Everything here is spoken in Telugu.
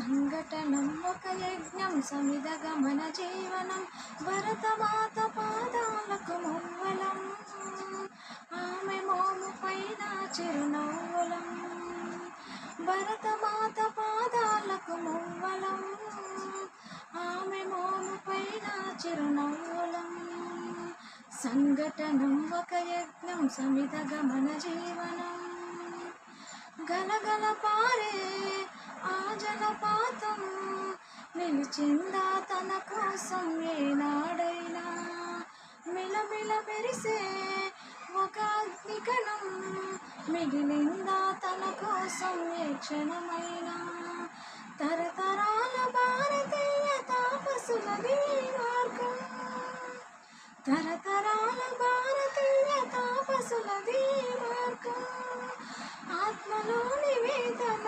సంఘటనం ఒక యజ్ఞం సమిదగమన జీవనం భరతమాత పాదాలకు మువ్వలం ఆమె మోము పైన చిరునవ్వులం భరతమాత పాదాలకు మువ్వలం ఆమె మోము పైన చిరునవ్వులం సంఘటనం ఒక యజ్ఞం సమిదగమన జీవనం గలగల పారే ఆ జలపాతం నిలిచిందా తన కోసం ఏనాడైనా మిలమిల మెరిసే ఒక అగ్నికణం మిగిలిందా తన కోసం ఏ క్షణమైనా తరతరాల భారతీయ తాపసులది మార్గం తరతరాల భారతీయ తాపసులది మార్గం ఆత్మలోని వేదన